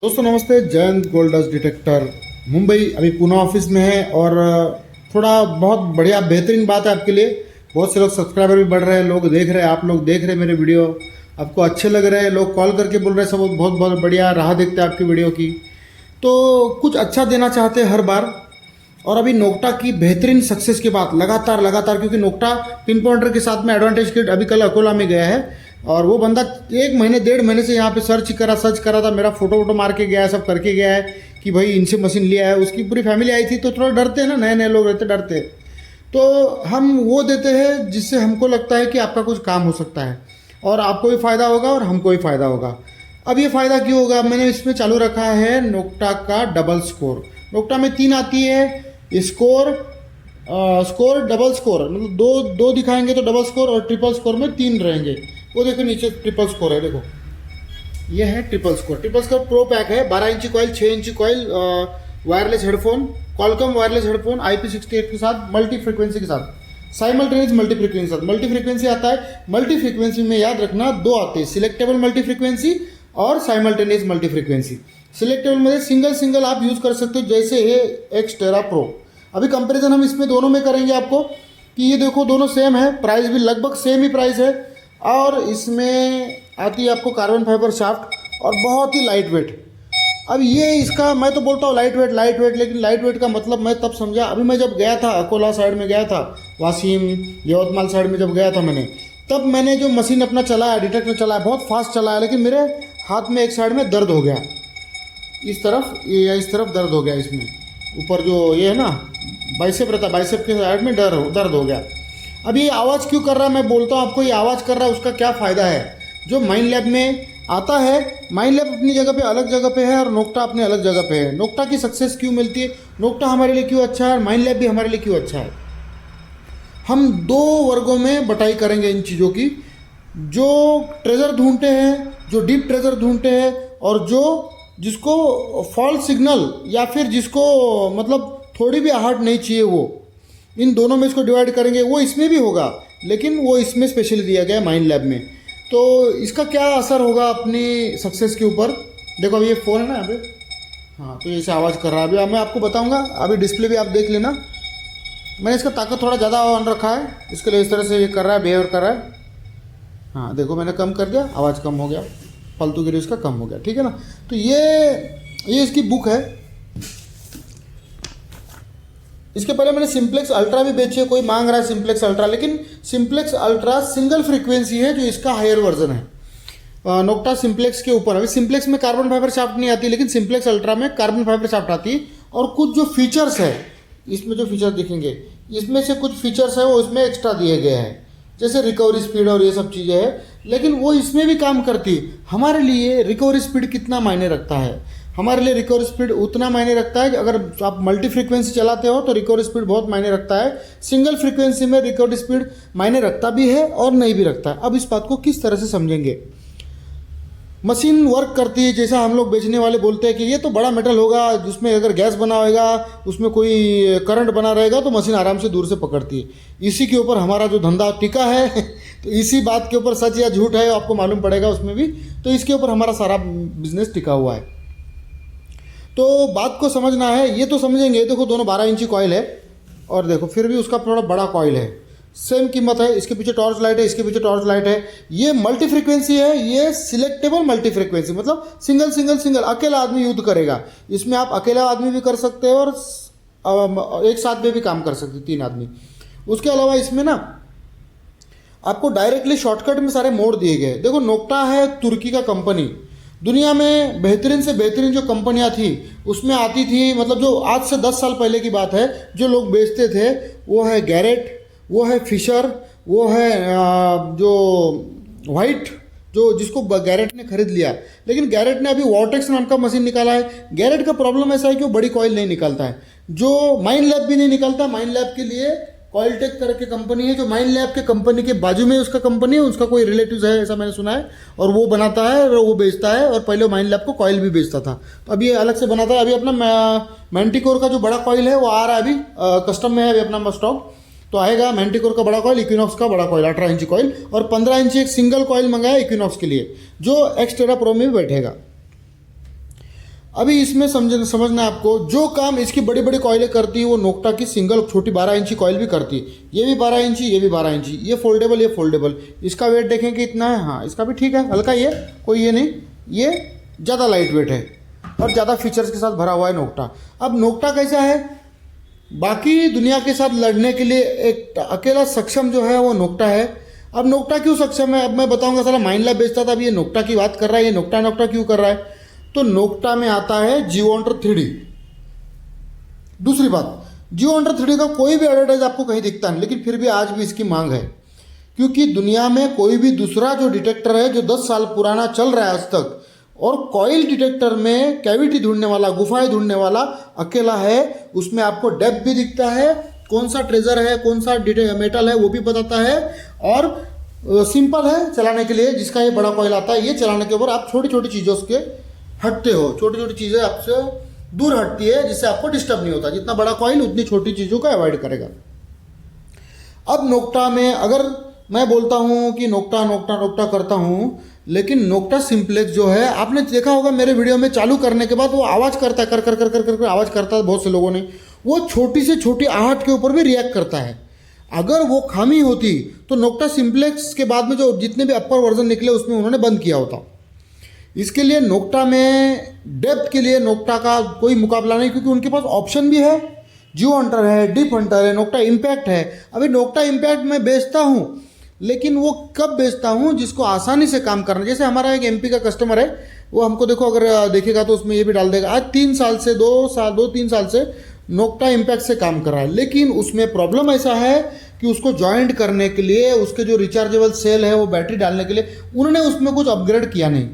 दोस्तों नमस्ते। Jayant gold dust detector Mumbai अभी पूना ऑफिस में है और थोड़ा बहुत बढ़िया बेहतरीन बात है आपके लिए। बहुत से लोग सब्सक्राइबर भी बढ़ रहे हैं, लोग देख रहे हैं, आप लोग देख रहे हैं मेरे वीडियो, आपको अच्छे लग रहे हैं, लोग कॉल करके बोल रहे हैं सब बहुत बहुत बढ़िया राह देखते हैं आपकी वीडियो की। तो कुछ अच्छा देना चाहते हैं हर बार। और अभी नोक्टा की बेहतरीन सक्सेस की बात लगातार लगातार, क्योंकि नोक्टा पिन पॉइंटर के साथ में एडवांटेज किट अभी कल अकोला में गया है और वो बंदा 1 महीने 1.5 महीने से यहाँ पे सर्च करा था, मेरा फोटो वोटो मार के गया है, सब करके गया है कि भाई इनसे मशीन लिया है। उसकी पूरी फैमिली आई थी तो थोड़ा डरते हैं ना, नए नए लोग रहते डरते। तो हम वो देते हैं जिससे हमको लगता है कि आपका कुछ काम हो सकता है और आपको भी फ़ायदा होगा और हमको भी फ़ायदा होगा। अब ये फ़ायदा क्यों होगा, मैंने इसमें चालू रखा है नोक्टा का डबल स्कोर। नोक्टा में 3 आती है, स्कोर डबल स्कोर, मतलब दो दिखाएंगे तो डबल स्कोर और ट्रिपल स्कोर में 3 रहेंगे। वो देखो नीचे ट्रिपल स्कोर है, देखो ये है triple score. Triple score pro pack है, 12 इंची कॉइल, 6 इंची coil, wireless headphone, Qualcomm wireless headphone IP68 के साथ, मल्टी फ्रिक्वेंसी के साथ, साइमल्टेनियस मल्टी फ्रिक्वेंसी के साथ। मल्टी फ्रिक्वेंसी आता है, मल्टी फ्रिक्वेंसी में याद रखना 2 आते हैं, सिलेक्टेबल मल्टी फ्रिक्वेंसी और साइमल्टेनियस मल्टी फ्रिक्वेंसी। सिलेक्टेबल में सिंगल सिंगल आप यूज़ कर सकते हो, जैसे है एक्सटेरा प्रो। अभी कंपैरिजन हम इसमें दोनों में करेंगे आपको कि ये देखो दोनों सेम है, प्राइस भी लगभग सेम ही प्राइस है और इसमें आती है आपको कार्बन फाइबर शाफ्ट और बहुत ही लाइट वेट। अब ये इसका मैं तो बोलता हूँ लाइट वेट, लेकिन लाइट वेट का मतलब मैं तब समझा अभी मैं जब गया था अकोला साइड में गया था, वासीम यवतमाल साइड में जब गया था मैंने, तब मैंने जो मशीन अपना चलाया, डिटेक्टर चलाया, बहुत फास्ट चलाया, लेकिन मेरे हाथ में एक साइड में दर्द हो गया, इस तरफ दर्द हो गया, इसमें ऊपर जो ये है ना बाइसेप रहता है, बाइसेप के साइड में दर्द हो गया। अब ये आवाज़ क्यों कर रहा है, मैं बोलता हूँ आपको ये आवाज़ कर रहा है उसका क्या फ़ायदा है। जो माइंड लैब में आता है, माइंड लैब अपनी जगह पे अलग जगह पे है और नोक्टा अपनी अलग जगह पे है। नोक्टा की सक्सेस क्यों मिलती है, नोक्टा हमारे लिए क्यों अच्छा है और माइंड लैब भी हमारे लिए क्यों अच्छा है, हम 2 वर्गों में बटाई करेंगे इन चीज़ों की। जो ट्रेजर ढूंढते हैं, जो डीप ट्रेजर ढूंढते हैं और जिसको फॉल्स सिग्नल या फिर जिसको मतलब थोड़ी भी आहट नहीं चाहिए, वो इन दोनों में इसको डिवाइड करेंगे। वो इसमें भी होगा लेकिन वो इसमें स्पेशली दिया गया है माइंड लैब में। तो इसका क्या असर होगा अपनी सक्सेस के ऊपर, देखो अभी ये फ़ोन है ना अभी, हाँ तो ऐसे आवाज़ कर रहा है। अभी मैं आपको बताऊंगा, अभी डिस्प्ले भी आप देख लेना। मैंने इसका ताकत थोड़ा ज़्यादा ऑन रखा है, इसके लिए इस तरह से ये कर रहा है, बिहेव कर रहा है। हाँ देखो मैंने कम कर दिया, आवाज़ कम हो गया, फालतू गिरी इसका कम हो गया, ठीक है ना। तो ये इसकी बुक है। इसके पहले मैंने सिंप्लेक्स अल्ट्रा भी बेची है, कोई मांग रहा है सिंप्लेक्स अल्ट्रा, लेकिन सिंप्लेक्स अल्ट्रा सिंगल फ्रीक्वेंसी है जो इसका हायर वर्जन है नोक्टा सिंप्लेक्स के ऊपर। अभी सिंप्लेक्स में कार्बन फाइबर शाफ्ट नहीं आती, लेकिन सिंप्लेक्स अल्ट्रा में कार्बन फाइबर शाफ्ट आती है। और कुछ जो फीचर्स है इसमें, जो फीचर दिखेंगे इसमें से कुछ फीचर्स है वो इसमें एक्स्ट्रा दिए गए हैं, जैसे रिकवरी स्पीड और ये सब चीज़ें हैं, लेकिन वो इसमें भी काम करती है। हमारे लिए रिकवरी स्पीड कितना मायने रखता है, हमारे लिए रिकवरी स्पीड उतना मायने रखता है कि अगर आप मल्टी फ्रीक्वेंसी चलाते हो तो रिकवरी स्पीड बहुत मायने रखता है। सिंगल फ्रीक्वेंसी में रिकवरी स्पीड मायने रखता भी है और नहीं भी रखता है। अब इस बात को किस तरह से समझेंगे। मशीन वर्क करती है, जैसा हम लोग बेचने वाले बोलते हैं कि ये तो बड़ा मेटल होगा जिसमें अगर गैस बना होगा, उसमें कोई करंट बना रहेगा तो मशीन आराम से दूर से पकड़ती है। इसी के ऊपर हमारा जो धंधा टिका है तो इसी बात के ऊपर सच या झूठ है आपको मालूम पड़ेगा उसमें भी, तो इसके ऊपर हमारा सारा बिजनेस टिका हुआ है। तो बात को समझना है, ये तो समझेंगे। देखो दोनों 12 इंची कॉइल है और देखो फिर भी उसका थोड़ा बड़ा कॉइल है, सेम कीमत है। इसके पीछे टॉर्च लाइट है, इसके पीछे टॉर्च लाइट है। ये मल्टी फ्रीक्वेंसी है, ये सिलेक्टेबल मल्टी फ्रीक्वेंसी, मतलब सिंगल अकेला आदमी यूज करेगा। इसमें आप अकेला आदमी भी कर सकते हो और एक साथ में भी काम कर सकते 3 आदमी। उसके अलावा इसमें ना आपको डायरेक्टली शॉर्टकट में सारे मोड दिए गए। देखो नोक्टा है तुर्की का कंपनी, दुनिया में बेहतरीन से बेहतरीन जो कंपनियां थी उसमें आती थी, मतलब जो आज से 10 साल पहले की बात है, जो लोग बेचते थे वो है गैरेट, वो है फिशर, वो है जो वाइट, जो जिसको गैरेट ने खरीद लिया। लेकिन गैरेट ने अभी वॉर्टेक्स नाम का मशीन निकाला है। गैरेट का प्रॉब्लम ऐसा है कि वो बड़ी कॉइल नहीं निकालता है, जो माइंड लैब भी नहीं निकालता। माइंड लैब के लिए कॉइलटेक करके कंपनी है, जो माइंड लैब के कंपनी के बाजू में उसका कंपनी है, उसका कोई रिलेटिव है ऐसा मैंने सुना है, और वो बनाता है और वो बेचता है। और पहले माइंड लैब को कॉइल भी बेचता था, तो अभी ये अलग से बनाता है। अभी अपना मैंटिकोर का जो बड़ा कॉइल है वो आ रहा है, अभी कस्टम में है अभी अपना स्टॉक, तो आएगा मैंटिकोर का बड़ा कॉइल, इक्विनॉक्स का बड़ा कॉइल 18 इंची कॉइल, और 15 इंची एक सिंगल कॉइल मंगाया इक्विनॉक्स के लिए जो एक्सटेरा प्रो में भी बैठेगा। अभी इसमें समझना है आपको, जो काम इसकी बड़ी बड़ी कॉइलें करती है वो नोक्टा की सिंगल छोटी 12 इंची कॉइल भी करती है। ये भी 12 इंची, ये भी 12 इंची, ये फोल्डेबल, ये फोल्डेबल। इसका वेट देखें कि इतना है, हाँ इसका भी ठीक है, हल्का, ये कोई ये नहीं, ये ज़्यादा लाइट वेट है और ज़्यादा फीचर्स के साथ भरा हुआ है नोक्टा। अब नोक्टा कैसा है, बाकी दुनिया के साथ लड़ने के लिए एक अकेला सक्षम जो है वो नोक्टा है। अब नोक्टा क्यों सक्षम है, अब मैं बताऊंगा। साला माइंडलैब बेचता था, अब ये नोक्टा की बात कर रहा है, ये नोक्टा क्यों कर रहा है। तो नोक्टा में आता है जियोंटर 3D। दूसरी बात, जियोंटर 3D का कोई भी एडवर्टाइज आपको कहीं दिखता नहीं, लेकिन फिर भी आज भी इसकी मांग है, क्योंकि दुनिया में कोई भी दूसरा जो डिटेक्टर है जो 10 साल पुराना चल रहा है आज तक, और कॉइल डिटेक्टर में कैविटी ढूंढने वाला, गुफाएं ढूंढने वाला अकेला है। उसमें आपको डेप्थ भी दिखता है, कौन सा ट्रेजर है, कौन सा मेटल है वो भी बताता है, और सिंपल है चलाने के लिए। जिसका ये बड़ा कॉइल आता है, ये चलाने के ऊपर आप छोटी छोटी चीज़ों के हटते हो, छोटी छोटी चीज़ें आपसे दूर हटती है, जिससे आपको डिस्टर्ब नहीं होता। जितना बड़ा कॉइल उतनी छोटी चीज़ों को अवॉइड करेगा। अब नोक्टा में अगर मैं बोलता हूँ कि नोक्टा करता हूँ, लेकिन नोक्टा सिंप्लेक्स जो है, आपने देखा होगा मेरे वीडियो में चालू करने के बाद वो आवाज़ करता है, कर कर कर कर कर आवाज़ करता है। बहुत से लोगों ने वो छोटी से छोटी आहट के ऊपर भी रिएक्ट करता है। अगर वो खामी होती तो नोक्टा सिंप्लेक्स के बाद में जो जितने भी अपर वर्जन निकले उसमें उन्होंने बंद किया होता। इसके लिए नोक्टा में डेप्थ के लिए नोक्टा का कोई मुकाबला नहीं, क्योंकि उनके पास ऑप्शन भी है। जियो हंटर है, डीप हंटर है, नोक्टा इम्पैक्ट है। अभी नोक्टा इम्पैक्ट मैं बेचता हूँ, लेकिन वो कब बेचता हूँ जिसको आसानी से काम करना। जैसे हमारा एक एमपी का कस्टमर है, वो हमको देखो अगर देखेगा तो उसमें ये भी डाल देगा, आज 3 साल से 2-3 साल से नोक्टा इम्पैक्ट से काम कर रहा है। लेकिन उसमें प्रॉब्लम ऐसा है कि उसको जॉइंट करने के लिए, उसके जो रिचार्जेबल सेल है वो बैटरी डालने के लिए उन्होंने उसमें कुछ अपग्रेड किया नहीं।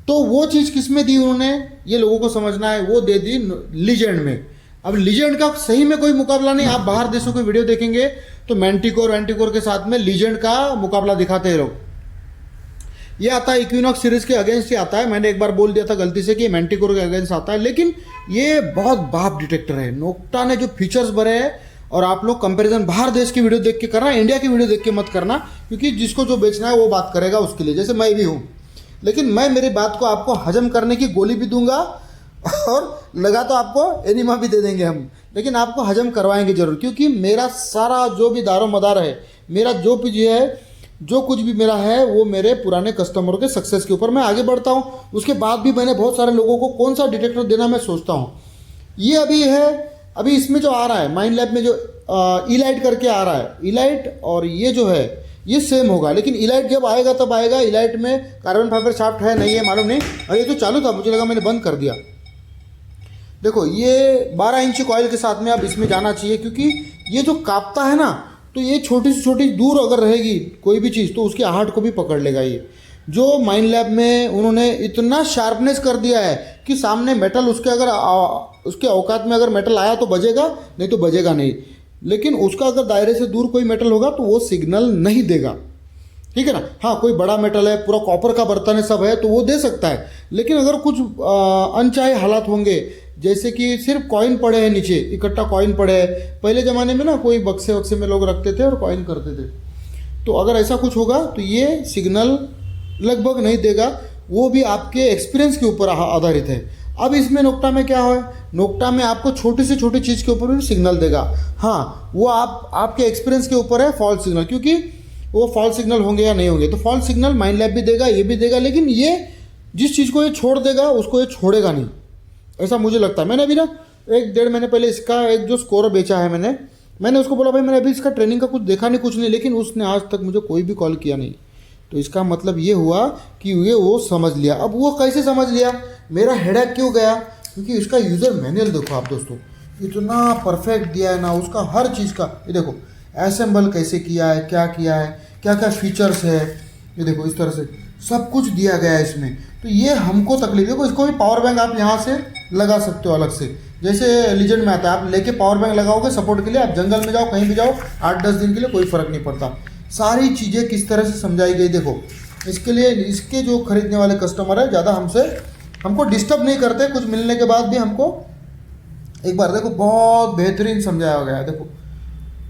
तो वो चीज़ किस में दी उन्होंने, ये लोगों को समझना है, वो दे दी लीजेंड में। अब लीजेंड का सही में कोई मुकाबला नहीं। आप बाहर देशों की वीडियो देखेंगे तो मैंटिकोर के साथ में लीजेंड का मुकाबला दिखाते हैं लोग। ये आता है इक्विनॉक्स सीरीज के अगेंस्ट ही आता है। मैंने एक बार बोल दिया था गलती से कि मैंटिकोर के अगेंस्ट आता है, लेकिन ये बहुत बाप डिटेक्टर है। नोक्टा ने जो फीचर्स भरे हैं, और आप लोग कंपैरिजन बाहर देश की वीडियो देख के करना, इंडिया की वीडियो देख के मत करना, क्योंकि जिसको जो बेचना है वो बात करेगा उसके लिए। जैसे मैं भी हूँ, लेकिन मैं मेरी बात को आपको हजम करने की गोली भी दूंगा, और लगा तो आपको एनिमा भी दे देंगे हम, लेकिन आपको हजम करवाएंगे जरूर। क्योंकि मेरा सारा जो भी दारो मदार है, मेरा जो भी है, जो कुछ भी मेरा है, वो मेरे पुराने कस्टमरों के सक्सेस के ऊपर मैं आगे बढ़ता हूँ। उसके बाद भी मैंने बहुत सारे लोगों को कौन सा डिटेक्टर देना मैं सोचता हूँ। ये अभी है, अभी इसमें जो आ रहा है माइंडलैब में जो इलाइट करके आ रहा है, इलाइट और ये जो है ये सेम होगा। लेकिन इलाइट जब आएगा तब आएगा। इलाइट में कार्बन फाइबर शाफ्ट है नहीं है मालूम नहीं। अरे ये तो चालू था, मुझे लगा मैंने बंद कर दिया। देखो ये 12 इंची कॉइल के साथ में अब इसमें जाना चाहिए, क्योंकि ये जो कांपता है ना, तो ये छोटी से छोटी दूर अगर रहेगी कोई भी चीज़ तो उसकी आहट को भी पकड़ लेगा। ये जो माइंडलैब में उन्होंने इतना शार्पनेस कर दिया है कि सामने मेटल उसके अगर उसके औकात में अगर मेटल आया तो बजेगा, नहीं तो बजेगा नहीं। लेकिन उसका अगर दायरे से दूर कोई मेटल होगा तो वो सिग्नल नहीं देगा, ठीक है ना। हाँ, कोई बड़ा मेटल है, पूरा कॉपर का बर्तन है, सब है, तो वो दे सकता है। लेकिन अगर कुछ अनचाहे हालात होंगे, जैसे कि सिर्फ कॉइन पड़े हैं नीचे, इकट्ठा कॉइन पड़े हैं, पहले ज़माने में ना कोई बक्से वक्से में लोग रखते थे और कॉइन करते थे, तो अगर ऐसा कुछ होगा तो ये सिग्नल लगभग नहीं देगा। वो भी आपके एक्सपीरियंस के ऊपर आधारित है। अब इसमें नोक्टा में क्या है, नोक्टा में आपको छोटी से छोटी चीज़ के ऊपर भी सिग्नल देगा। हाँ, वो आपके एक्सपीरियंस के ऊपर है फॉल्स सिग्नल, क्योंकि वो फॉल्स सिग्नल होंगे या नहीं होंगे। तो फॉल्स सिग्नल माइंडलैब भी देगा, ये भी देगा, लेकिन ये जिस चीज़ को ये छोड़ देगा उसको ये छोड़ेगा नहीं, ऐसा मुझे लगता है। मैंने अभी ना 1-1.5 महीने पहले इसका एक जो स्कोर बेचा है, मैंने उसको बोला भाई मैंने अभी इसका ट्रेनिंग का कुछ देखा नहीं, कुछ नहीं, लेकिन उसने आज तक मुझे कोई भी कॉल किया नहीं। तो इसका मतलब ये हुआ कि ये वो समझ लिया। अब वो कैसे समझ लिया, मेरा हेडेक क्यों गया, क्योंकि इसका यूज़र मैनुअल देखो आप दोस्तों, इतना परफेक्ट दिया है ना उसका हर चीज़ का। ये देखो असेंबल कैसे किया है, क्या किया है, क्या क्या फीचर्स है, ये देखो इस तरह से सब कुछ दिया गया है इसमें। तो ये हमको तकलीफ, देखो इसको भी पावर बैंक आप यहाँ से लगा सकते हो अलग से, जैसे लीजेंड में आता है, आप लेके पावर बैंक लगाओगे सपोर्ट के लिए, आप जंगल में जाओ कहीं भी जाओ 8-10 दिन के लिए कोई फ़र्क नहीं पड़ता। सारी चीज़ें किस तरह से समझाई गई देखो। इसके लिए इसके जो खरीदने वाले कस्टमर है ज़्यादा हमको डिस्टर्ब नहीं करते, कुछ मिलने के बाद भी हमको एक बार देखो बहुत बेहतरीन समझाया गया है। देखो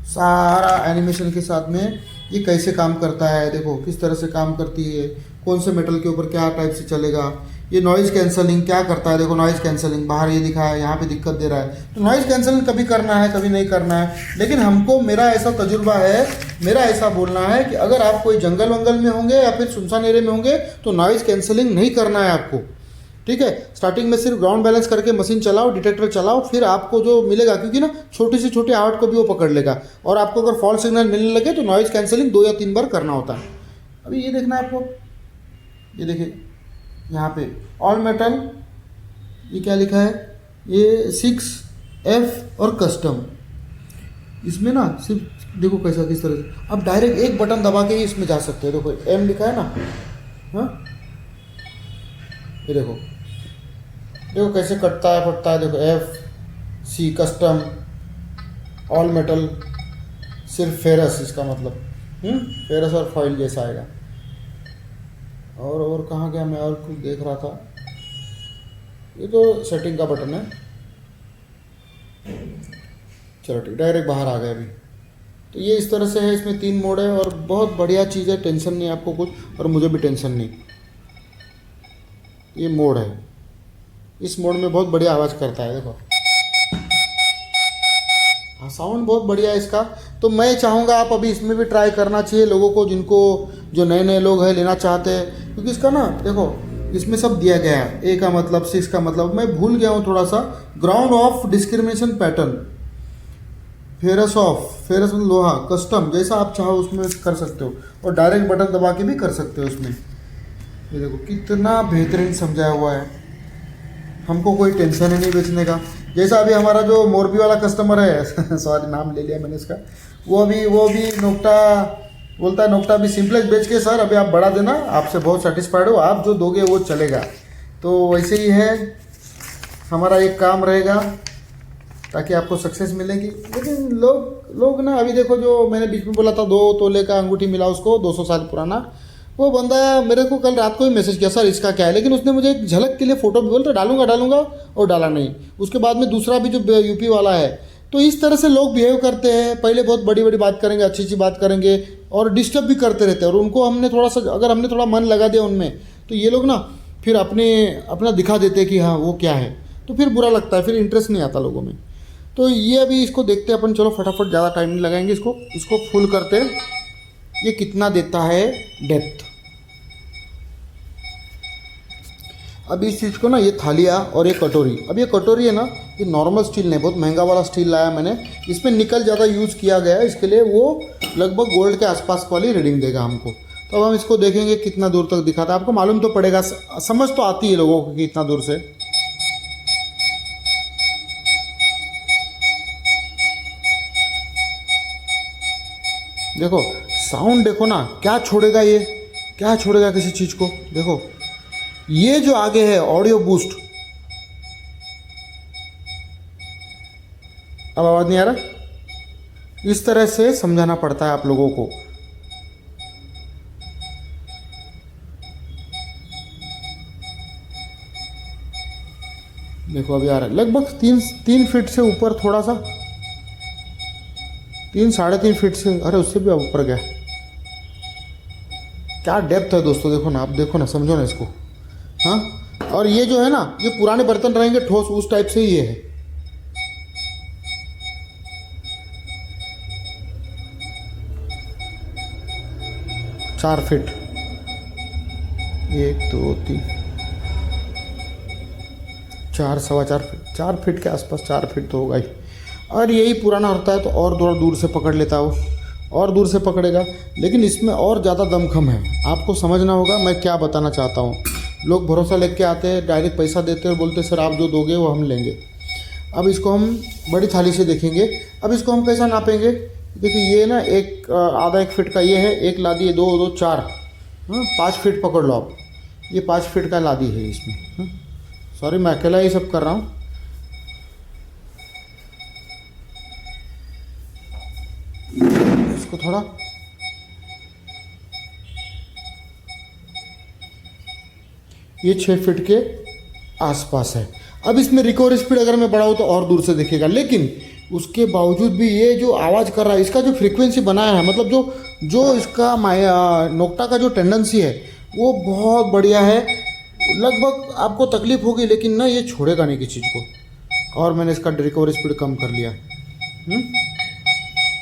सारा एनिमेशन के साथ में ये कैसे काम करता है, देखो किस तरह से काम करती है, कौन से मेटल के ऊपर क्या टाइप से चलेगा, ये नॉइज़ कैंसलिंग क्या करता है, देखो नॉइज़ कैंसलिंग बाहर ये दिखा है, यहाँ पे दिक्कत दे रहा है। तो नॉइज़ कैंसलिंग कभी करना है कभी नहीं करना है, लेकिन हमको मेरा ऐसा तजुर्बा है, मेरा ऐसा बोलना है कि अगर आप कोई जंगल वंगल में होंगे या फिर सुनसान एरिया में होंगे तो नॉइज़ कैंसलिंग नहीं करना है आपको, ठीक है। स्टार्टिंग में सिर्फ ग्राउंड बैलेंस करके मशीन चलाओ, डिटेक्टर चलाओ, फिर आपको जो मिलेगा, क्योंकि ना छोटी से छोटी आवाज़ को भी वो पकड़ लेगा, और आपको अगर फॉल्स सिग्नल मिलने लगे तो नॉइज़ कैंसलिंग 2 या 3 बार करना होता है। अभी ये देखना है आपको, ये देखिए यहाँ पे ऑल मेटल, ये क्या लिखा है, ये 6F और कस्टम। इसमें ना सिर्फ देखो कैसा किस तरह से आप डायरेक्ट एक बटन दबा के ही इसमें जा सकते हो। देखो M लिखा है ना, हाँ ये देखो देखो कैसे कटता है फटता है। देखो FC कस्टम, ऑल मेटल, सिर्फ फेरस, इसका मतलब फेरस और फॉइल जैसा आएगा। और कहाँ गया, मैं और कुछ देख रहा था, ये तो सेटिंग का बटन है। चलो ठीक, डायरेक्ट बाहर आ गया अभी। तो ये इस तरह से है, इसमें 3 मोड है और बहुत बढ़िया चीज़ है, टेंशन नहीं आपको कुछ, और मुझे भी टेंशन नहीं। ये मोड है, इस मोड में बहुत बढ़िया आवाज़ करता है, देखो हाँ साउंड बहुत बढ़िया है इसका। तो मैं चाहूँगा आप अभी इसमें भी ट्राई करना चाहिए लोगों को, जिनको जो नए नए लोग हैं लेना चाहते हैं, क्योंकि इसका ना देखो इसमें सब दिया गया है। ए का मतलब, 6 का मतलब, मैं भूल गया हूँ थोड़ा सा। Ground of discrimination pattern, ferrous of, ferrous मतलब लोहा, कस्टम, जैसा आप चाहो उसमें कर सकते हो, और डायरेक्ट बटन दबा के भी कर सकते हो उसमें। ये देखो कितना बेहतरीन समझाया हुआ है, हमको कोई टेंशन ही नहीं बेचने का। जैसा अभी हमारा जो मोरबी वाला कस्टमर है सॉरी नाम ले लिया मैंने इसका, वो भी नोक्टा बोलता है, नोक्टा भी सिंपलेक्स बेच के सर अभी आप बढ़ा देना, आपसे बहुत सेटिस्फाइड हो, आप जो दोगे वो चलेगा। तो वैसे ही है, हमारा एक काम रहेगा ताकि आपको सक्सेस मिलेगी। लेकिन लोग ना, अभी देखो जो मैंने बीच में बोला था 2 तोले का अंगूठी मिला उसको, 200 साल पुराना, वो बंदा मेरे को कल रात को ही मैसेज किया, सर इसका क्या है, लेकिन उसने मुझे एक झलक के लिए फ़ोटो भी बोल रहा डालूंगा और डाला नहीं। उसके बाद में दूसरा भी जो यूपी वाला है, तो इस तरह से लोग बिहेव करते हैं। पहले बहुत बड़ी बड़ी बात करेंगे, अच्छी अच्छी बात करेंगे, और डिस्टर्ब भी करते रहते हैं, और उनको हमने थोड़ा सा, अगर हमने थोड़ा मन लगा दिया उनमें, तो ये लोग ना फिर अपना दिखा देते हैं कि हाँ वो क्या है, तो फिर बुरा लगता है, फिर इंटरेस्ट नहीं आता लोगों में। तो ये अभी इसको देखते हैं अपन, चलो फटाफट, ज़्यादा टाइम नहीं लगाएंगे, इसको फुल करते हैं। ये कितना देता है डेप्थ। अब इस चीज़ को ना, ये थालिया और ये कटोरी, अब ये कटोरी है ना, ये नॉर्मल स्टील नहीं, बहुत महंगा वाला स्टील लाया मैंने, इसमें निकल ज़्यादा यूज़ किया गया है, इसके लिए वो लगभग गोल्ड के आसपास वाली रीडिंग देगा हमको। तो अब हम इसको देखेंगे कितना दूर तक दिखाता है, आपको मालूम तो पड़ेगा, समझ तो आती है लोगों को कि इतना दूर से। देखो साउंड देखो ना, क्या छोड़ेगा ये, क्या छोड़ेगा किसी चीज़ को। देखो ये जो आगे है ऑडियो बूस्ट, अब आवाज़ नहीं आ रहा, इस तरह से समझाना पड़ता है आप लोगों को। देखो अभी आ रहा है, लगभग 3 फीट से ऊपर, थोड़ा सा 3-3.5 फीट से, अरे उससे भी ऊपर गया। क्या डेप्थ है दोस्तों, देखो ना, आप देखो ना, समझो ना इसको। हाँ, और ये जो है ना, ये पुराने बर्तन रहेंगे ठोस, उस टाइप से ही ये है। चार फीट, 1 2 3 4 4.25 फीट, 4 फीट के आसपास, 4 फीट तो होगा ही। और यही पुराना होता है तो और थोड़ा दूर से पकड़ लेता है वो, और दूर से पकड़ेगा, लेकिन इसमें और ज़्यादा दमखम है। आपको समझना होगा मैं क्या बताना चाहता हूँ। लोग भरोसा लेके आते हैं, डायरेक्ट पैसा देते हैं, बोलते सर आप जो दोगे वो हम लेंगे। अब इसको हम बड़ी थाली से देखेंगे। अब इसको हम कैसा नापेंगे, देखिए ये ना आधा 1 फीट का ये है, एक लादी है, 2 2 4, 5 फीट पकड़ लो आप, ये 5 फीट का लादी है इसमें। सॉरी मैं अकेला ही सब कर रहा हूँ। इसको थोड़ा ये 6 फीट के आसपास है। अब इसमें रिकवरी स्पीड अगर मैं बढ़ाऊँ तो और दूर से दिखेगा, लेकिन उसके बावजूद भी ये जो आवाज़ कर रहा है, इसका जो फ्रीक्वेंसी बनाया है, मतलब जो इसका नोक्टा का जो टेंडेंसी है वो बहुत बढ़िया है। लगभग आपको तकलीफ होगी, लेकिन ना ये छोड़ेगा नहीं किसी चीज़ को। और मैंने इसका रिकवरी स्पीड कम कर लिया।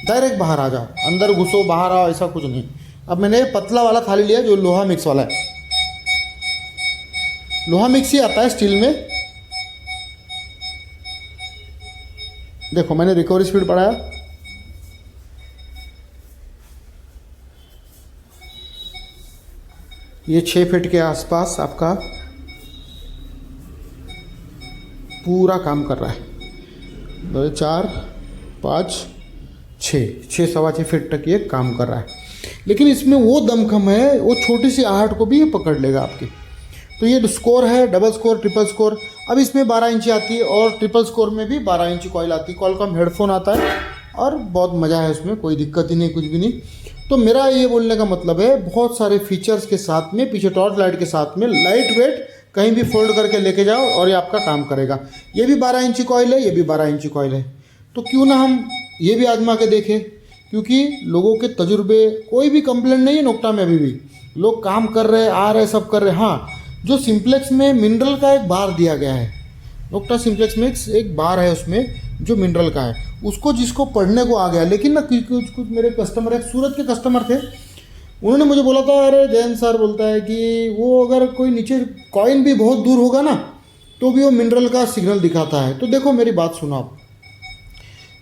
डायरेक्ट बाहर आ जाओ, अंदर घुसो बाहर आओ, ऐसा कुछ नहीं। अब मैंने पतला वाला थाली लिया जो लोहा मिक्स वाला है। लोहा मिक्स ही आता है स्टील में। देखो मैंने रिकवरी स्पीड बढ़ाया, ये 6 फीट के आसपास आपका पूरा काम कर रहा है। 4 5 6 सवा 6 फीट तक ये काम कर रहा है। लेकिन इसमें वो दमखम है, वो छोटी सी आहट को भी ये पकड़ लेगा आपकी। तो ये स्कोर है, डबल स्कोर, ट्रिपल स्कोर। अब इसमें 12 इंची आती है और ट्रिपल स्कोर में भी 12 इंची कॉइल आती है। कॉलकॉम हेडफोन आता है और बहुत मज़ा है उसमें, कोई दिक्कत ही नहीं, कुछ भी नहीं। तो मेरा ये बोलने का मतलब है, बहुत सारे फीचर्स के साथ में, पीछे टॉर्च लाइट के साथ में, लाइट वेट, कहीं भी फोल्ड करके लेके जाओ और ये आपका काम करेगा। ये भी 12 इंची कॉइल है, ये भी 12 इंची कॉइल है। तो क्यों ना हम ये भी आजमा के देखें, क्योंकि लोगों के तजुर्बे, कोई भी कंप्लेंट नहीं है नोक्टा में। अभी भी लोग काम कर रहे, आ रहे, सब कर रहे। हाँ, जो सिंप्लेक्स में मिनरल का एक बार दिया गया है, नोक्टा सिंप्लेक्स में एक बार है उसमें जो मिनरल का है, उसको जिसको पढ़ने को आ गया। लेकिन ना कुछ मेरे कस्टमर, एक सूरत के कस्टमर थे, उन्होंने मुझे बोला था, अरे जैन सर बोलता है कि वो अगर कोई नीचे कॉइन भी बहुत दूर होगा ना तो भी वो मिनरल का सिग्नल दिखाता है। तो देखो मेरी बात सुनो आप,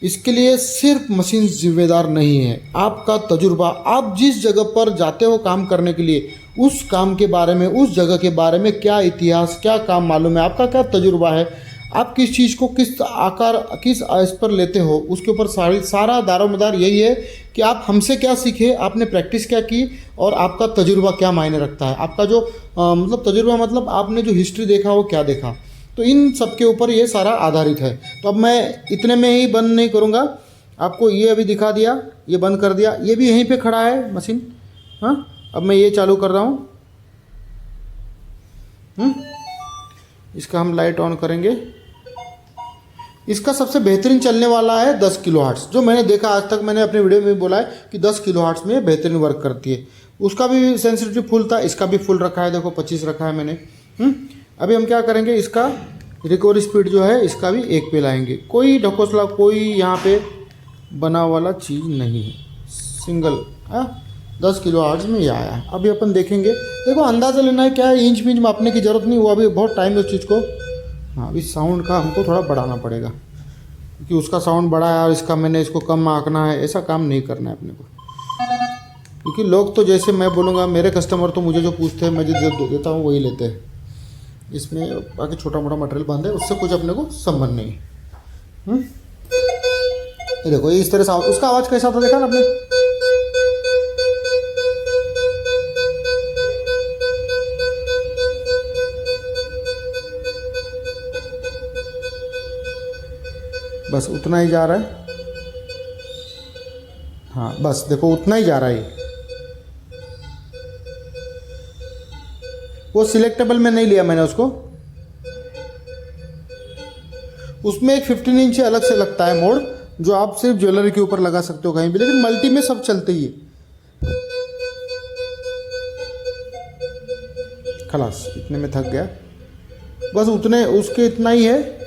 इसके लिए सिर्फ मशीन जिम्मेदार नहीं है, आपका तजुर्बा। आप जिस जगह पर जाते हो काम करने के लिए, उस काम के बारे में, उस जगह के बारे में क्या इतिहास, क्या काम मालूम है, आपका क्या तजुर्बा है, आप किस चीज़ को किस आकार, किस इस पर लेते हो, उसके ऊपर सारा दारोमदार यही है कि आप हमसे क्या सीखे, आपने प्रैक्टिस क्या की और आपका तजुर्बा क्या मायने रखता है। आपका जो मतलब तजुर्बा मतलब आपने जो हिस्ट्री देखा वो क्या देखा। तो इन सब के ऊपर ये सारा आधारित है। तो अब मैं इतने में ही बंद नहीं करूँगा, आपको ये अभी दिखा दिया, ये बंद कर दिया, ये भी यहीं पे खड़ा है मशीन। हाँ, अब मैं ये चालू कर रहा हूँ। इसका हम लाइट ऑन करेंगे। इसका सबसे बेहतरीन चलने वाला है 10 किलोहर्ट्ज़, जो मैंने देखा आज तक। मैंने अपने वीडियो में बोला है कि 10 किलोहर्ट्ज़ में बेहतरीन वर्क करती है। उसका भी सेंसिटिविटी फुल था, इसका भी फुल रखा है। देखो 25 रखा है मैंने। अभी हम क्या करेंगे, इसका रिकवरी स्पीड जो है इसका भी 1 पे लाएंगे। कोई ढकोसला, कोई यहाँ पे बना वाला चीज़ नहीं है, सिंगल 10 किलोहर्ट्ज़ में ये आया है। अभी अपन देखेंगे। देखो अंदाज़ा लेना है, क्या है, इंच मिंच मापने की ज़रूरत नहीं, वो अभी बहुत टाइम है उस चीज़ को। हाँ, अभी साउंड का हमको थोड़ा बढ़ाना पड़ेगा, क्योंकि उसका साउंड बड़ा है और इसका मैंने इसको कम आंकना है। ऐसा काम नहीं करना है अपने को, क्योंकि लोग तो जैसे मैं बोलूँगा, मेरे कस्टमर तो मुझे जो पूछते हैं मैं जो देता हूँ वही लेते हैं। इसमें बाकी छोटा मोटा मटेरियल बंद है, उससे कुछ अपने को संबंध नहीं। ये देखो, ये इस तरह से उसका आवाज़ कैसा था देखा ना आपने। बस उतना ही जा रहा है। हाँ बस देखो उतना ही जा रहा है। वो सिलेक्टेबल में नहीं लिया मैंने उसको, उसमें एक 15 इंच अलग से लगता है मोड, जो आप सिर्फ ज्वेलरी के ऊपर लगा सकते हो कहीं भी, लेकिन मल्टी में सब चलते ही है। खलास, इतने में थक गया, बस उतने उसके इतना ही है।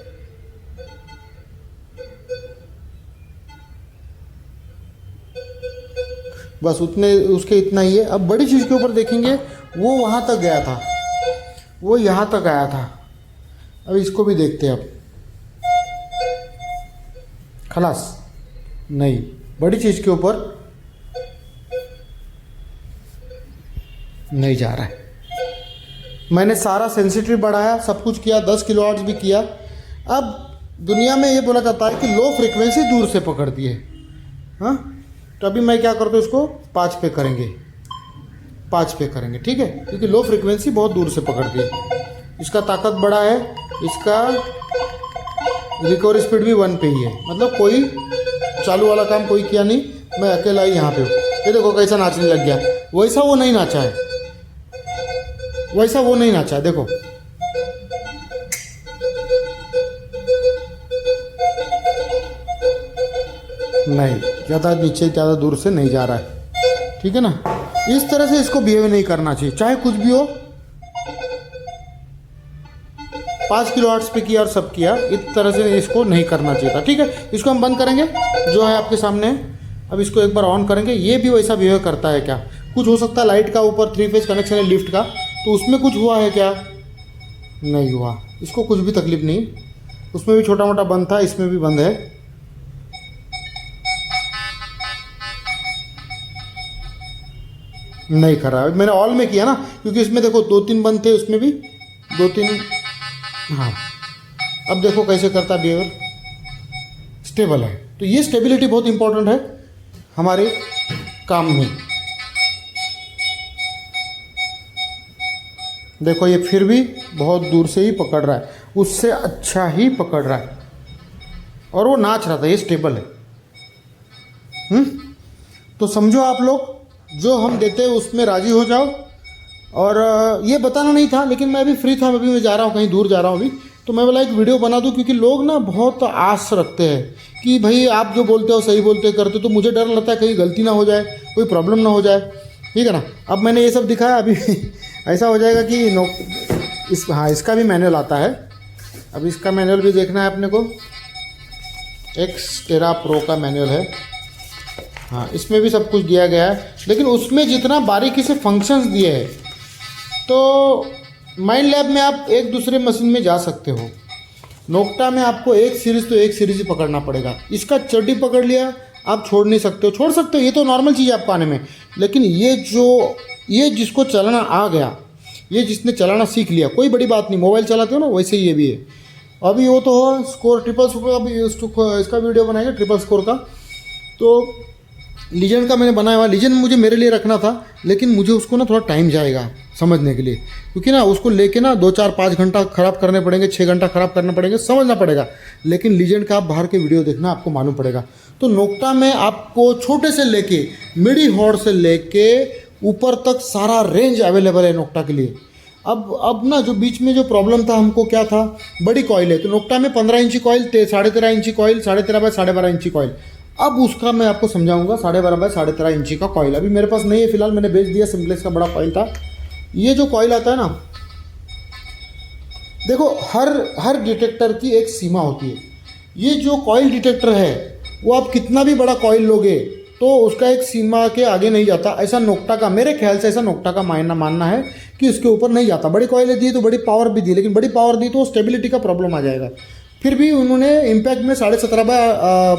बस उतने उसके इतना ही है। अब बड़ी चीज़ के ऊपर देखेंगे, वो वहाँ तक गया था, वो यहाँ तक आया था। अब इसको भी देखते हैं। अब खलास, नहीं, बड़ी चीज़ के ऊपर नहीं जा रहा है। मैंने सारा सेंसिटिव बढ़ाया, सब कुछ किया, 10 किलोवाट्स भी किया। अब दुनिया में ये बोला जाता है कि लो फ्रिक्वेंसी दूर से पकड़ती है। हाँ, तो अभी मैं क्या करता हूँ, इसको 5 पे करेंगे, 5 पे करेंगे, ठीक है, क्योंकि लो फ्रिक्वेंसी बहुत दूर से पकड़ती है। इसका ताकत बड़ा है, इसका रिकवरी स्पीड भी 1 पे ही है। मतलब कोई चालू वाला काम कोई किया नहीं, मैं अकेला ही यहाँ पे हूँ। ये देखो कैसा नाचने लग गया। वैसा वो नहीं नाचा है, वैसा वो नहीं नाचा है। देखो नहीं, ज़्यादा नीचे ज़्यादा दूर से नहीं जा रहा है, ठीक है ना। इस तरह से इसको बिहेव नहीं करना चाहिए, चाहे कुछ भी हो। 5 किलो हर्ट्ज पे किया और सब किया, इस तरह से इसको नहीं करना चाहिए था। ठीक है, इसको हम बंद करेंगे, जो है आपके सामने है। अब इसको एक बार ऑन करेंगे। ये भी वैसा बिहेव करता है क्या? कुछ हो सकता है लाइट का ऊपर 3 फेज कनेक्शन है लिफ्ट का, तो उसमें कुछ हुआ है क्या? नहीं हुआ, इसको कुछ भी तकलीफ नहीं। उसमें भी छोटा मोटा बंद था, इसमें भी बंद है। नहीं कर रहा है। मैंने ऑल में किया ना, क्योंकि इसमें देखो 2-3 बंद थे, उसमें भी 2-3। हाँ, अब देखो कैसे करता बिहेवियर, स्टेबल है। तो ये स्टेबिलिटी बहुत इंपॉर्टेंट है हमारे काम में। देखो ये फिर भी बहुत दूर से ही पकड़ रहा है, उससे अच्छा ही पकड़ रहा है, और वो नाच रहा था। ये स्टेबल है। तो समझो आप लोग, जो हम देते हैं उसमें राजी हो जाओ। और ये बताना नहीं था, लेकिन मैं अभी फ्री था, अभी मैं जा रहा हूँ, कहीं दूर जा रहा हूँ अभी, तो मैं बोला एक वीडियो बना दूँ, क्योंकि लोग ना बहुत आस रखते हैं कि भाई आप जो बोलते हो सही बोलते करते, तो मुझे डर लगता है कहीं गलती ना हो जाए, कोई प्रॉब्लम ना हो जाए। ठीक है ना? अब मैंने ये सब दिखाया, अभी ऐसा हो जाएगा कि हाँ, इसका भी मैनुअल आता है। अब इसका मैनुअल भी देखना है अपने को। Xterra Pro का मैनुअल है। हाँ, इसमें भी सब कुछ दिया गया है, लेकिन उसमें जितना बारीकी से फंक्शंस दिए हैं, तो माइंड लैब में आप एक दूसरे मशीन में जा सकते हो। नोक्टा में आपको एक सीरीज़ तो एक सीरीज़ ही पकड़ना पड़ेगा। इसका चड्डी पकड़ लिया, आप छोड़ नहीं सकते हो। छोड़ सकते हो, ये तो नॉर्मल चीज़ है आपको आने में, लेकिन ये जिसको चलाना आ गया, ये जिसने चलाना सीख लिया, कोई बड़ी बात नहीं। मोबाइल चलाते हो ना, वैसे ही ये भी है। अभी वो तो हो स्कोर ट्रिपल स्कोर का भी इसका वीडियो बनाएगा, ट्रिपल स्कोर का। तो लीजेंड का मैंने बनाया हुआ। लीजेंड मुझे मेरे लिए रखना था, लेकिन मुझे उसको ना थोड़ा टाइम जाएगा समझने के लिए, क्योंकि ना उसको लेके ना 2-4-5 घंटा ख़राब करने पड़ेंगे, 6 घंटा ख़राब करने पड़ेंगे, समझना पड़ेगा। लेकिन लीजेंड का आप बाहर के वीडियो देखना, आपको मालूम पड़ेगा। तो नोक्टा में आपको छोटे से लेके मिडी हॉर्स से लेके ऊपर तक सारा रेंज अवेलेबल है नोक्टा के लिए। अब ना जो बीच में जो प्रॉब्लम था हमको, क्या था, बड़ी कॉइल है, तो नोक्टा में 15 इंची कॉइल, 13.5 इंची कॉइल, 13.5 बाय 12.5 इंची कॉइल। अब उसका मैं आपको समझाऊंगा 12.5 बाय 13.5 इंची का कॉइल। अभी मेरे पास नहीं है फिलहाल, मैंने बेच दिया। सिम्प्लेक्स का बड़ा कॉइल था। ये जो कॉइल आता है ना, देखो हर डिटेक्टर की एक सीमा होती है। ये जो कॉइल डिटेक्टर है, वो आप कितना भी बड़ा कॉइल लोगे तो उसका एक सीमा के आगे नहीं जाता। ऐसा नोक्टा का, मेरे ख्याल से ऐसा नोक्टा का मानना है कि उसके ऊपर नहीं जाता। बड़ी कॉइल दी तो बड़ी पावर भी दी, लेकिन बड़ी पावर दी तो स्टेबिलिटी का प्रॉब्लम आ जाएगा। फिर भी उन्होंने इम्पैक्ट में 17.5 बाय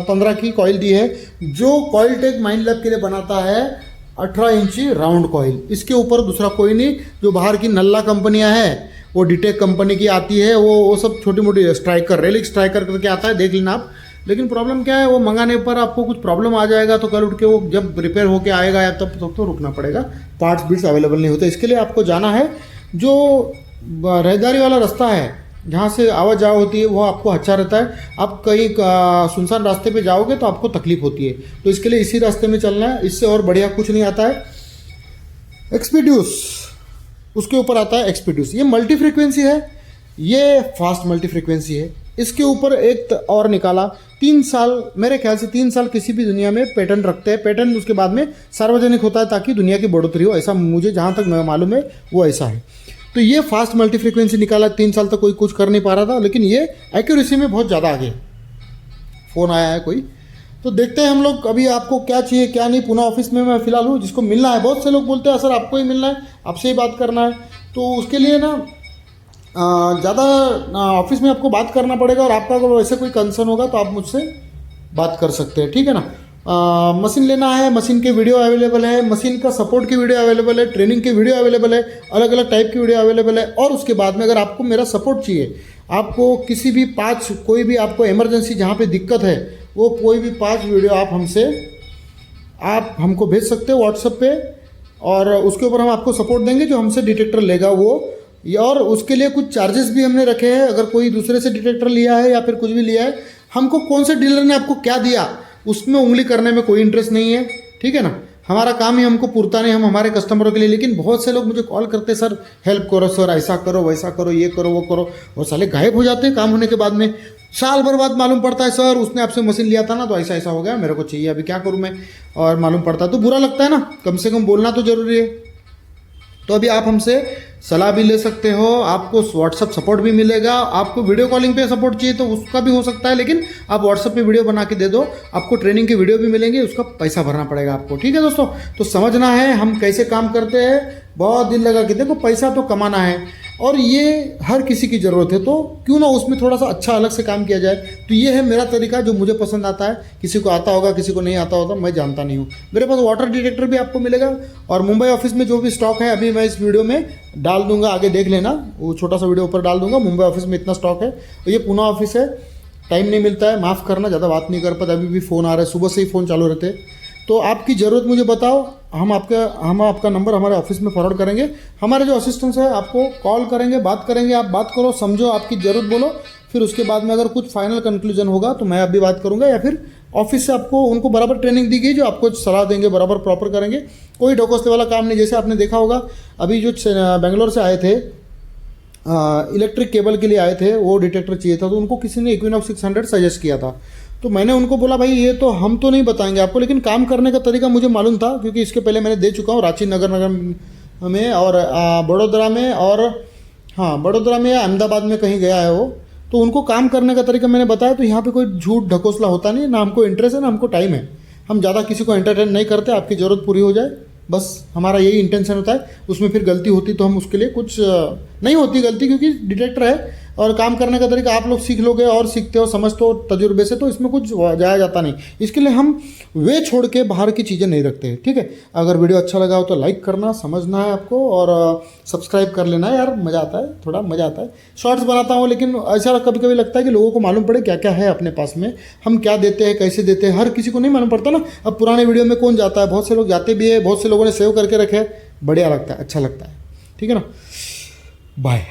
15 की कॉइल दी है, जो कॉइल टेक माइंड लैब के लिए बनाता है 18 इंची राउंड कॉइल। इसके ऊपर दूसरा कोई नहीं। जो बाहर की नल्ला कंपनियां हैं, वो डिटेक कंपनी की आती है, वो सब छोटी मोटी स्ट्राइकर, रेलिक स्ट्राइकर करके आता है, देख लेना आप। लेकिन प्रॉब्लम क्या है, वो मंगाने पर आपको कुछ प्रॉब्लम आ जाएगा तो कल उठ के वो जब रिपेयर होके आएगा या तब तो रुकना पड़ेगा। पार्ट्स बीट्स अवेलेबल नहीं होते। इसके लिए आपको जाना है जो रहदारी वाला रास्ता है, जहाँ से आवाज जाओ होती है, वो आपको अच्छा रहता है। आप कहीं सुनसान रास्ते पे जाओगे तो आपको तकलीफ होती है, तो इसके लिए इसी रास्ते में चलना है। इससे और बढ़िया कुछ नहीं आता है। एक्सपीड्यूस, उसके ऊपर आता है एक्सपीड्यूस। ये मल्टी फ्रीक्वेंसी है, ये फास्ट मल्टी फ्रीक्वेंसी है। इसके ऊपर एक और निकाला 3 साल, मेरे ख्याल से 3 साल किसी भी दुनिया में पेटेंट रखते हैं। पेटेंट उसके बाद में सार्वजनिक होता है ताकि दुनिया की बढ़ोतरी हो, ऐसा मुझे जहाँ तक मालूम है वो ऐसा है। तो ये फास्ट मल्टी फ्रीक्वेंसी निकाला। 3 साल तक कोई कुछ कर नहीं पा रहा था, लेकिन ये एक्यूरेसी में बहुत ज़्यादा आगे। फ़ोन आया है कोई, तो देखते हैं हम लोग अभी आपको क्या चाहिए क्या नहीं। पुणे ऑफिस में मैं फ़िलहाल हूँ। जिसको मिलना है, बहुत से लोग बोलते हैं सर आपको ही मिलना है, आपसे ही बात करना है, तो उसके लिए ना ज़्यादा ऑफिस में आपको बात करना पड़ेगा। और आपका अगर वैसे कोई कंसर्न होगा तो आप मुझसे बात कर सकते हैं, ठीक है ना। मशीन लेना है, मशीन के वीडियो अवेलेबल है, मशीन का सपोर्ट की वीडियो अवेलेबल है, ट्रेनिंग की वीडियो अवेलेबल है, अलग अलग टाइप की वीडियो अवेलेबल है। और उसके बाद में अगर आपको मेरा सपोर्ट चाहिए, आपको किसी भी 5 कोई भी आपको इमरजेंसी जहाँ पे दिक्कत है, वो कोई भी 5 वीडियो आप हमको भेज सकते हो व्हाट्सएप पे, और उसके ऊपर हम आपको सपोर्ट देंगे। जो हमसे डिटेक्टर लेगा वो, और उसके लिए कुछ चार्जेस भी हमने रखे हैं। अगर कोई दूसरे से डिटेक्टर लिया है या फिर कुछ भी लिया है, हमको कौन से डीलर ने आपको क्या दिया उसमें उंगली करने में कोई इंटरेस्ट नहीं है, ठीक है ना। हमारा काम ही हमको पुरता नहीं, हम हमारे कस्टमरों के लिए। लेकिन बहुत से लोग मुझे कॉल करते हैं, सर हेल्प करो, सर ऐसा करो वैसा करो, ये करो वो करो, और साले गायब हो जाते हैं काम होने के बाद में। साल भर बाद मालूम पड़ता है सर उसने आपसे मशीन लिया था ना, तो ऐसा ऐसा हो गया, मेरे को चाहिए, अभी क्या करूँ मैं। और मालूम पड़ता है तो बुरा लगता है ना, कम से कम बोलना तो जरूरी है। तो अभी आप हमसे सलाह भी ले सकते हो, आपको व्हाट्सअप सपोर्ट भी मिलेगा, आपको वीडियो कॉलिंग पे सपोर्ट चाहिए तो उसका भी हो सकता है, लेकिन आप व्हाट्सअप पे वीडियो बना के दे दो, आपको ट्रेनिंग की वीडियो भी मिलेंगी, उसका पैसा भरना पड़ेगा आपको। ठीक है दोस्तों, तो समझना है हम कैसे काम करते हैं, बहुत दिन लगा के देखो, पैसा तो कमाना है और ये हर किसी की ज़रूरत है, तो क्यों ना उसमें थोड़ा सा अच्छा अलग से काम किया जाए। तो ये है मेरा तरीका जो मुझे पसंद आता है, किसी को आता होगा किसी को नहीं आता होगा, मैं जानता नहीं हूँ। मेरे पास वाटर डिटेक्टर भी आपको मिलेगा और मुंबई ऑफिस में जो भी स्टॉक है अभी मैं इस वीडियो में डाल दूंगा, आगे देख लेना, वो छोटा सा वीडियो ऊपर डाल दूंगा। मुंबई ऑफिस में इतना स्टॉक है, और ये पुणे ऑफिस है, टाइम नहीं मिलता है, माफ़ करना, ज़्यादा बात नहीं कर पाते, अभी भी फ़ोन आ रहा है, सुबह से ही फ़ोन चालू रहते हैं। तो आपकी ज़रूरत मुझे बताओ, हम आपका नंबर हमारे ऑफिस में फॉरवर्ड करेंगे, हमारे जो असिस्टेंट्स है आपको कॉल करेंगे, बात करेंगे, आप बात करो, समझो, आपकी ज़रूरत बोलो, फिर उसके बाद में अगर कुछ फाइनल कंक्लूजन होगा तो मैं अभी बात करूंगा, या फिर ऑफिस से आपको उनको बराबर ट्रेनिंग दी गई, जो आपको सलाह देंगे बराबर प्रॉपर करेंगे। कोई ढकोसले वाला काम नहीं, जैसे आपने देखा होगा अभी जो बेंगलोर से आए थे, इलेक्ट्रिक केबल के लिए आए थे, वो डिटेक्टर चाहिए था, तो उनको किसी ने इक्विनॉक्स 600 सजेस्ट किया था। तो मैंने उनको बोला भाई ये तो हम तो नहीं बताएंगे आपको, लेकिन काम करने का तरीका मुझे मालूम था, क्योंकि इसके पहले मैंने दे चुका हूँ रांची नगर में और बड़ोदरा में, और हाँ बड़ोदरा में या अहमदाबाद में कहीं गया है वो। तो उनको काम करने का तरीका मैंने बताया, तो यहाँ पे कोई झूठ ढकोसला होता नहीं, ना हमको इंटरेस्ट है ना हमको टाइम है, हम ज़्यादा किसी को एंटरटेन नहीं करते, आपकी ज़रूरत पूरी हो जाए बस, हमारा यही इंटेंशन होता है। उसमें फिर गलती होती तो हम उसके लिए कुछ नहीं होती गलती, क्योंकि डिटेक्टर है और काम करने का तरीका आप लोग सीख लोगे और सीखते हो, समझते हो तजुर्बे से, तो इसमें कुछ जाया जाता नहीं। इसके लिए हम वे छोड़ के बाहर की चीज़ें नहीं रखते। ठीक है, अगर वीडियो अच्छा लगा हो तो लाइक करना, समझना है आपको, और सब्सक्राइब कर लेना है यार, मज़ा आता है, थोड़ा मज़ा आता है। शॉर्ट्स बनाता हूँ, लेकिन ऐसा कभी कभी लगता है कि लोगों को मालूम पड़े क्या क्या है अपने पास में, हम क्या देते हैं, कैसे देते हैं, हर किसी को नहीं मालूम पड़ता ना। अब पुराने वीडियो में कौन जाता है, बहुत से लोग जाते भी है, बहुत से लोगों ने सेव करके रखे, बढ़िया लगता है, अच्छा लगता है। ठीक है ना, बाय।